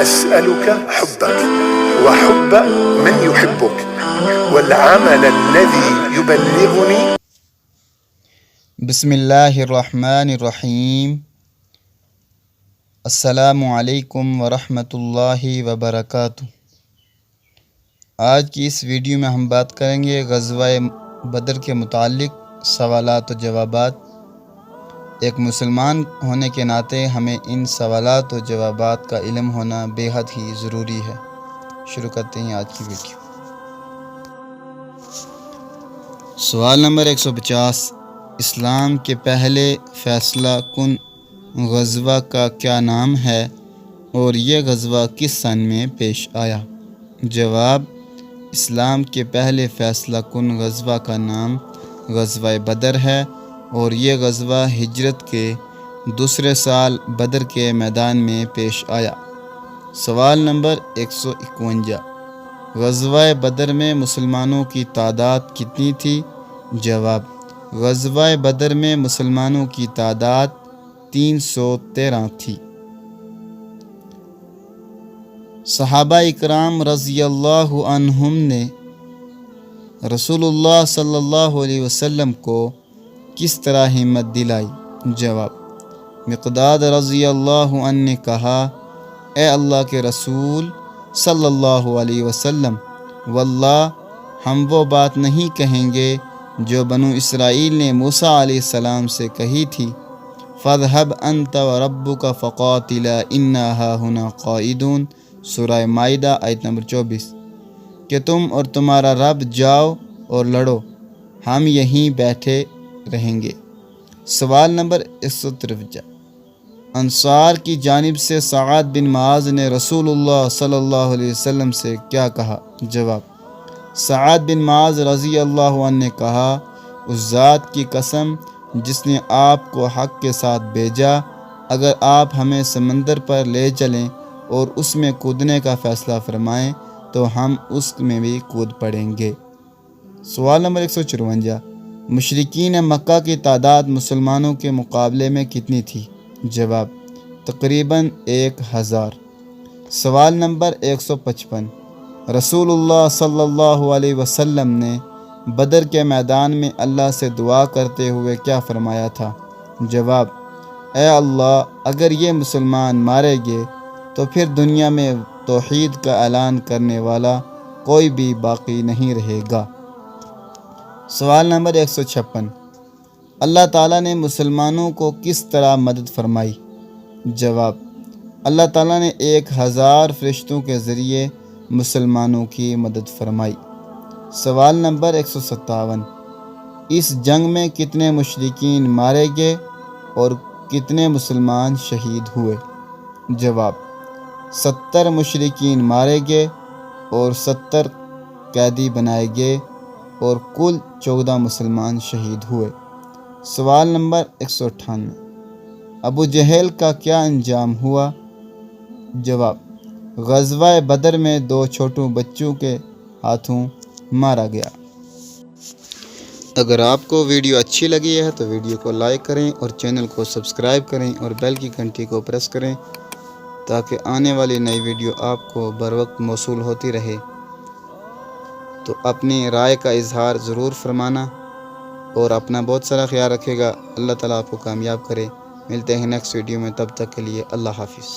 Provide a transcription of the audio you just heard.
أسألك حبك وحب من يحبك والعمل الذي يبلغني. بسم اللہ الرحمن الرحیم۔ السلام علیکم ورحمۃ اللہ وبرکاتہ۔ آج کی اس ویڈیو میں ہم بات کریں گے غزوہ بدر کے متعلق سوالات و جوابات۔ ایک مسلمان ہونے کے ناطے ہمیں ان سوالات و جوابات کا علم ہونا بے حد ہی ضروری ہے۔ شروع کرتے ہیں آج کی ویڈیو۔ سوال نمبر 150، اسلام کے پہلے فیصلہ کن غزوہ کا کیا نام ہے اور یہ غزوہ کس سن میں پیش آیا؟ جواب، اسلام کے پہلے فیصلہ کن غزوہ کا نام غزوہ بدر ہے اور یہ غزوہ ہجرت کے دوسرے سال بدر کے میدان میں پیش آیا۔ سوال نمبر 151، غزوہ بدر میں مسلمانوں کی تعداد کتنی تھی؟ جواب، غزوہ بدر میں مسلمانوں کی تعداد 313 تھی۔ صحابہ اکرام رضی اللہ عنہم نے رسول اللہ صلی اللہ علیہ وسلم کو کس طرح ہمت دلائی؟ جواب، مقداد رضی اللہ عنہ نے کہا، اے اللہ کے رسول صلی اللہ علیہ وسلم، واللہ ہم وہ بات نہیں کہیں گے جو بنو اسرائیل نے موسیٰ علیہ السلام سے کہی تھی، فَاذْهَبْ أَنْتَ وَرَبُّكَ فَقَاتِلَا إِنَّا هَاهُنَا قَاعِدُونَ، سورہ مائدہ آیت نمبر 24، کہ تم اور تمہارا رب جاؤ اور لڑو، ہم یہیں بیٹھے رہیں گے۔ سوال نمبر 153، انصار کی جانب سے سعد بن معاذ نے رسول اللہ صلی اللہ علیہ وسلم سے کیا کہا؟ جواب، سعد بن معاذ رضی اللہ عنہ نے کہا، اس ذات کی قسم جس نے آپ کو حق کے ساتھ بھیجا، اگر آپ ہمیں سمندر پر لے چلیں اور اس میں کودنے کا فیصلہ فرمائیں تو ہم اس میں بھی کود پڑیں گے۔ سوال نمبر 154، مشرکین مکہ کی تعداد مسلمانوں کے مقابلے میں کتنی تھی؟ جواب، تقریباً 1000۔ سوال نمبر 155، رسول اللہ صلی اللہ علیہ وسلم نے بدر کے میدان میں اللہ سے دعا کرتے ہوئے کیا فرمایا تھا؟ جواب، اے اللہ، اگر یہ مسلمان مارے گئے تو پھر دنیا میں توحید کا اعلان کرنے والا کوئی بھی باقی نہیں رہے گا۔ سوال نمبر 156، اللہ تعالیٰ نے مسلمانوں کو کس طرح مدد فرمائی؟ جواب، اللہ تعالیٰ نے 1000 فرشتوں کے ذریعے مسلمانوں کی مدد فرمائی۔ سوال نمبر 157، اس جنگ میں کتنے مشرکین مارے گئے اور کتنے مسلمان شہید ہوئے؟ جواب، 70 مشرکین مارے گئے اور 70 قیدی بنائے گئے اور کل 14 مسلمان شہید ہوئے۔ سوال نمبر 158، ابو جہل کا کیا انجام ہوا؟ جواب، غزوہ بدر میں 2 چھوٹوں بچوں کے ہاتھوں مارا گیا۔ اگر آپ کو ویڈیو اچھی لگی ہے تو ویڈیو کو لائک کریں اور چینل کو سبسکرائب کریں اور بیل کی گھنٹی کو پریس کریں تاکہ آنے والی نئی ویڈیو آپ کو بر وقت موصول ہوتی رہے۔ تو اپنی رائے کا اظہار ضرور فرمانا اور اپنا بہت سارا خیال رکھے گا۔ اللہ تعالیٰ آپ کو کامیاب کرے۔ ملتے ہیں نیکسٹ ویڈیو میں، تب تک کے لیے اللہ حافظ۔